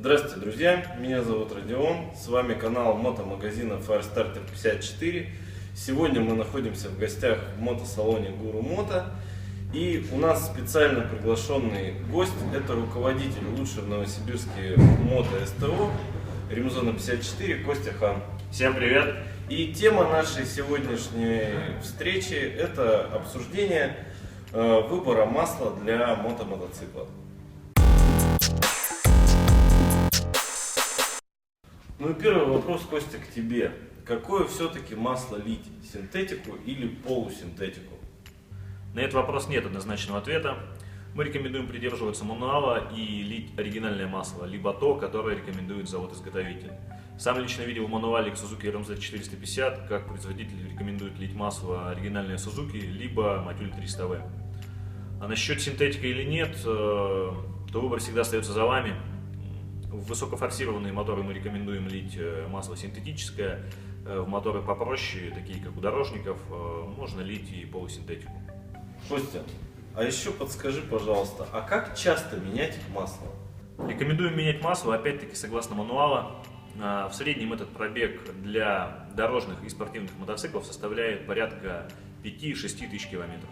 Здравствуйте, друзья! Меня зовут Родион, с вами канал мотомагазина Firestarter 54. Сегодня мы находимся в гостях в мотосалоне Guru Moto. И у нас специально приглашенный гость, это руководитель лучшей в Новосибирске мото СТО Ремзона 54 Костя Хан. Всем привет! И тема нашей сегодняшней встречи это обсуждение выбора масла для мотоцикла. Ну и первый вопрос, Костя, к тебе. Какое все-таки масло лить? Синтетику или полусинтетику? На этот вопрос нет однозначного ответа. Мы рекомендуем придерживаться мануала и лить оригинальное масло, либо то, которое рекомендует завод-изготовитель. Сам лично видел в мануале к Suzuki RMZ 450, как производитель рекомендует лить масло оригинальное Suzuki, либо Motul 300V. А насчет синтетики или нет, то выбор всегда остается за вами. В высокофорсированные моторы мы рекомендуем лить масло синтетическое, в моторы попроще, такие как у дорожников, можно лить и полусинтетику. Костя, а еще подскажи, пожалуйста, а как часто менять масло? Рекомендуем менять масло, опять-таки, согласно мануала. В среднем этот пробег для дорожных и спортивных мотоциклов составляет порядка 5-6 тысяч километров.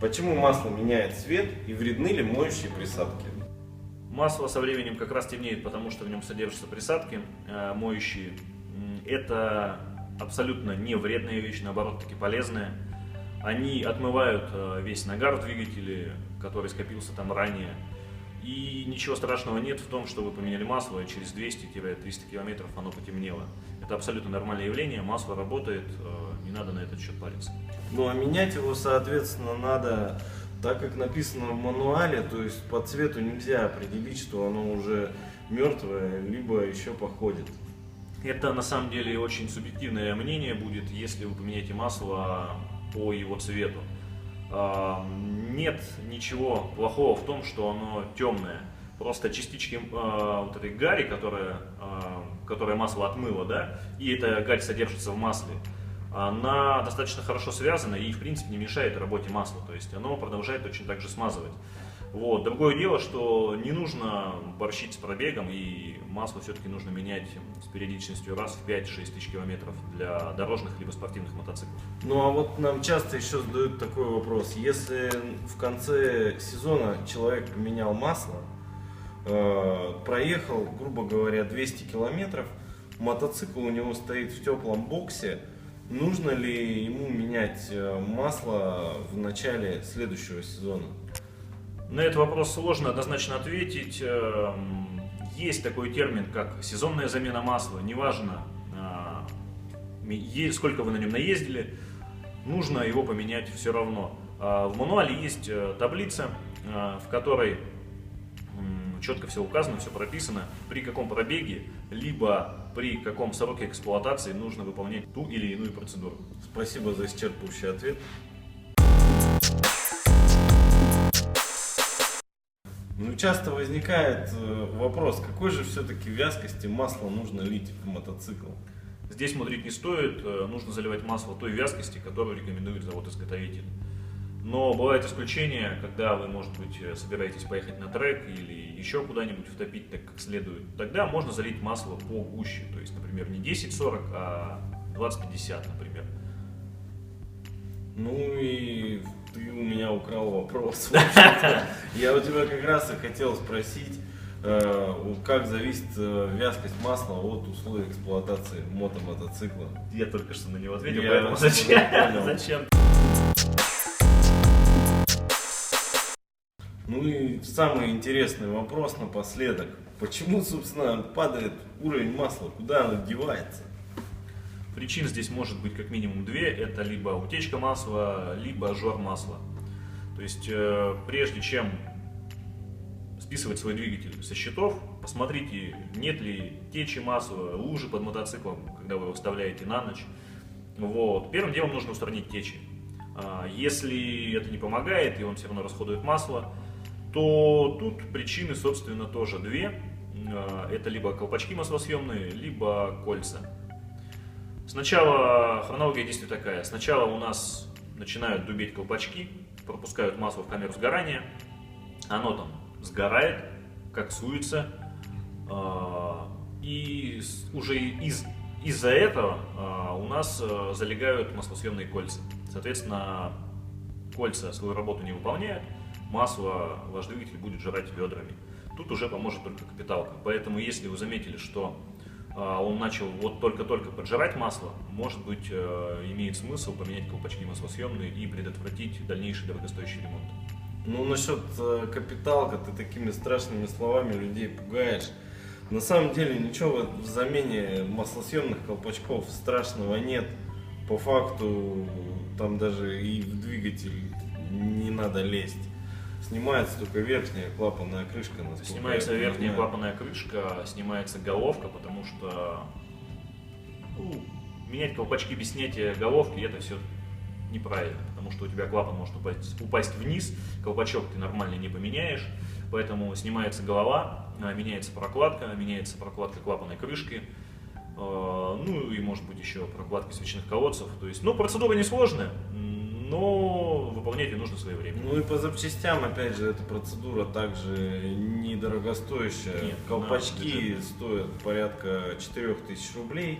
Почему масло меняет цвет и вредны ли моющие присадки? Масло со временем как раз темнеет, потому что в нем содержатся присадки моющие. Это абсолютно не вредная вещь, наоборот, таки полезная. Они отмывают весь нагар в двигателе, который скопился там ранее. И ничего страшного нет в том, что вы поменяли масло, и через 200-300 километров оно потемнело. Это абсолютно нормальное явление, масло работает, не надо на этот счет париться. Ну а менять его, соответственно, надо так, как написано в мануале, то есть по цвету нельзя определить, что оно уже мертвое, либо еще походит. Это на самом деле очень субъективное мнение будет, если вы поменяете масло по его цвету. Нет ничего плохого в том, что оно темное. Просто частички вот этой гари, которая масло отмыло, да, и эта гарь содержится в масле, она достаточно хорошо связана и в принципе не мешает работе масла, то есть оно продолжает точно так же смазывать. Вот. Другое дело, что не нужно борщить с пробегом, и масло все-таки нужно менять с периодичностью раз в 5-6 тысяч километров для дорожных либо спортивных мотоциклов. Ну а вот нам часто еще задают такой вопрос, если в конце сезона человек поменял масло, проехал, грубо говоря, 200 километров, мотоцикл у него стоит в теплом боксе, нужно ли ему менять масло в начале следующего сезона? На этот вопрос сложно однозначно ответить. Есть такой термин, как сезонная замена масла. Неважно, сколько вы на нем наездили, нужно его поменять все равно. В мануале есть таблица, в которой четко все указано, все прописано, при каком пробеге, либо при каком сроке эксплуатации нужно выполнять ту или иную процедуру. Спасибо за исчерпывающий ответ. Ну, часто возникает вопрос, какой же все-таки вязкости масла нужно лить в мотоцикл? Здесь мудрить не стоит, нужно заливать масло той вязкости, которую рекомендует завод-изготовитель. Но бывают исключения, когда вы, может быть, собираетесь поехать на трек или еще куда-нибудь втопить так как следует. Тогда можно залить масло погуще, то есть, например, не 10-40, а 20-50, например. Ну и ты у меня украл вопрос. Я у тебя как раз и хотел спросить, как зависит вязкость масла от условий эксплуатации мотоцикла. Я только что на него ответил, поэтому зачем? Ну и самый интересный вопрос напоследок. Почему, собственно, падает уровень масла? Куда оно девается? Причин здесь может быть как минимум две. Это либо утечка масла, либо жор масла. То есть, прежде чем списывать свой двигатель со счетов, посмотрите, нет ли течи масла, лужи под мотоциклом, когда вы его вставляете на ночь. Вот. Первым делом нужно устранить течи. Если это не помогает, и он все равно расходует масло, то тут причины, собственно, тоже две. Это либо колпачки маслосъемные, либо кольца. Сначала хронология действий такая. Сначала у нас начинают дубеть колпачки, пропускают масло в камеру сгорания. Оно там сгорает, коксуется. И уже из-за этого у нас залегают маслосъемные кольца. Соответственно, кольца свою работу не выполняют, масло ваш двигатель будет жрать ведрами. Тут уже поможет только капиталка. Поэтому, если вы заметили, что он начал вот только-только поджирать масло, может быть, имеет смысл поменять колпачки маслосъемные и предотвратить дальнейший дорогостоящий ремонт. Ну, насчет капиталка, ты такими страшными словами людей пугаешь. На самом деле ничего в замене маслосъемных колпачков страшного нет. По факту там даже и в двигатель не надо лезть. Снимается только верхняя клапанная крышка. Снимается верхняя клапанная крышка, снимается головка, потому что менять колпачки без снятия головки это все неправильно, потому что у тебя клапан может упасть вниз, колпачок ты нормально не поменяешь, поэтому снимается голова, меняется прокладка клапанной крышки, ну и может быть еще прокладка свечных колодцев. То есть, процедура несложная, но выполнять ее нужно своевременно. Ну и по запчастям, опять же, эта процедура также недорогостоящая. Нет, колпачки стоят порядка 4000 рублей.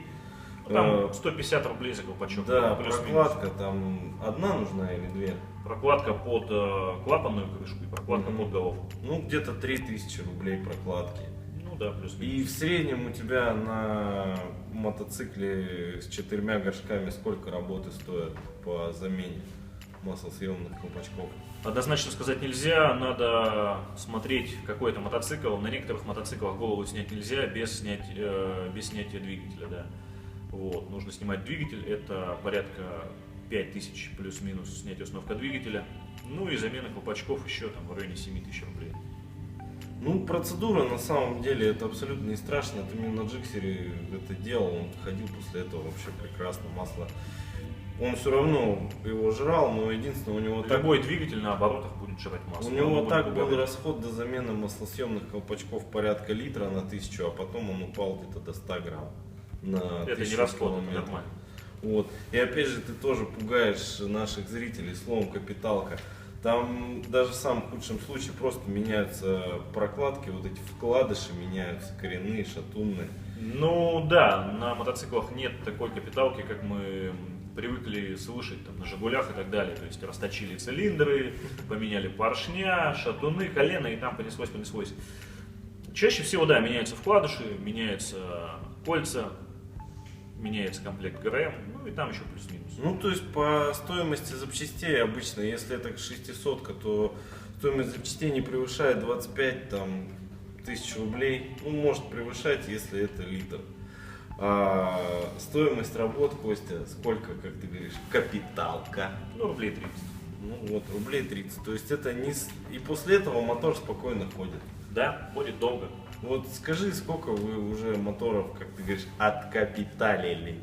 Там 150 рублей за колпачок. Да, прокладка там одна нужна или две? Прокладка под клапанную крышку и прокладка под головку. Ну, где-то 3000 рублей прокладки. Ну да, плюс-минус. И в среднем у тебя на мотоцикле с 4 горшками сколько работы стоит по замене маслосъемных колпачков? Однозначно сказать нельзя, надо смотреть какой это мотоцикл. На некоторых мотоциклах голову снять нельзя без снятия двигателя. Да. Вот. Нужно снимать двигатель, это порядка 5000 плюс-минус снятие установка двигателя. Ну и замена колпачков еще там в районе 7000 рублей. Ну, процедура на самом деле это абсолютно не страшно. Ты мне на Джиксере это делал, он ходил после этого вообще прекрасно, масло. Он все равно его жрал, но единственное у него любой двигатель на оборотах будет жрать масло. У него так был расход до замены маслосъемных колпачков порядка литра на 1000, а потом он упал где-то до 100 грамм на 1000 Это не расход, километров. это нормально. Вот. И опять же ты тоже пугаешь наших зрителей словом капиталка. Там даже в самом худшем случае просто меняются прокладки, вот эти вкладыши меняются, коренные, шатунные. Ну да, на мотоциклах нет такой капиталки, как мы привыкли слышать там, на Жигулях и так далее. То есть расточили цилиндры, поменяли поршня, шатуны, колено и там понеслось. Чаще всего, да, меняются вкладыши, меняются кольца, меняется комплект ГРМ, ну и там еще плюс-минус. Ну, то есть по стоимости запчастей обычно, если это 600-ка, то стоимость запчастей не превышает 25 тысяч рублей. Ну, может превышать, если это литр. А стоимость работ, Костя, сколько, как ты говоришь, капиталка? Ну, рублей 30. Ну вот, рублей 30. То есть это не... И после этого мотор спокойно ходит. Да, ходит долго. Вот скажи, сколько вы уже моторов, как ты говоришь, откапиталили?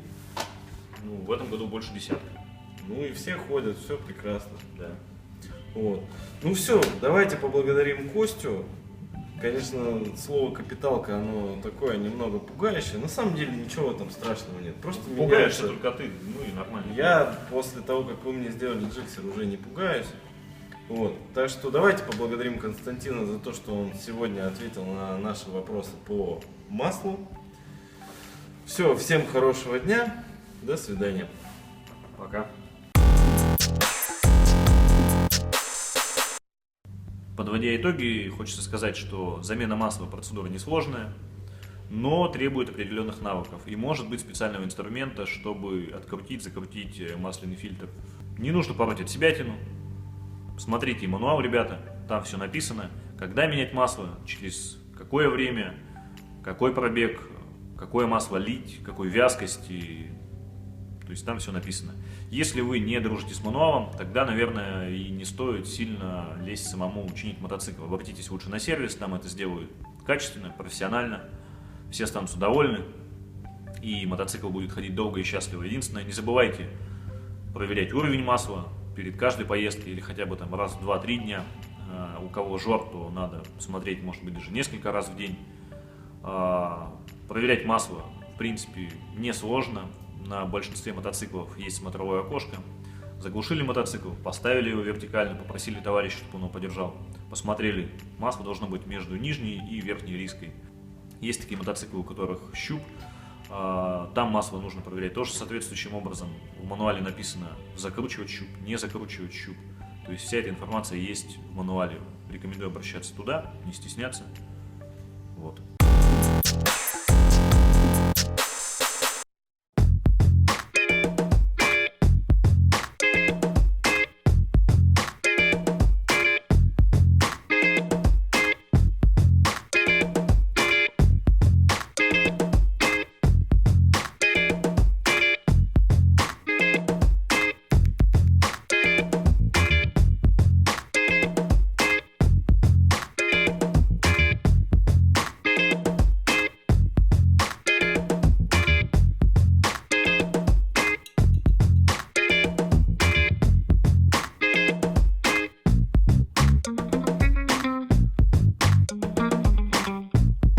Ну, в этом году больше десятка. Ну и все ходят, все прекрасно. Да. Вот. Ну все, давайте поблагодарим Костю. Конечно, слово капиталка, оно такое немного пугающее. На самом деле ничего в этом страшного нет. Просто пугаешься только ты, ну и нормально. Я после того, как вы мне сделали Джиксер, уже не пугаюсь. Вот. Так что давайте поблагодарим Константина за то, что он сегодня ответил на наши вопросы по маслу. Все, всем хорошего дня. До свидания. Пока. Подводя итоги, хочется сказать, что замена масла процедура несложная, но требует определенных навыков и может быть специального инструмента, чтобы открутить, закрутить масляный фильтр. Не нужно пороть от себятину. Смотрите мануал, ребята, там все написано, когда менять масло, через какое время, какой пробег, какое масло лить, какой вязкости. То есть там все написано. Если вы не дружите с мануалом, тогда, наверное, и не стоит сильно лезть самому учинить мотоцикл. Обратитесь лучше на сервис, там это сделают качественно, профессионально. Все останутся довольны, и мотоцикл будет ходить долго и счастливо. Единственное, не забывайте проверять уровень масла перед каждой поездкой или хотя бы там раз в 2-3 дня. У кого жор, то надо смотреть, может быть, даже несколько раз в день. Проверять масло, в принципе, несложно. На большинстве мотоциклов есть смотровое окошко. Заглушили мотоцикл, поставили его вертикально, попросили товарища, чтобы он его подержал. Посмотрели, масло должно быть между нижней и верхней риской. Есть такие мотоциклы, у которых щуп, там масло нужно проверять тоже соответствующим образом. В мануале написано закручивать щуп, не закручивать щуп. То есть вся эта информация есть в мануале. Рекомендую обращаться туда, не стесняться. Вот.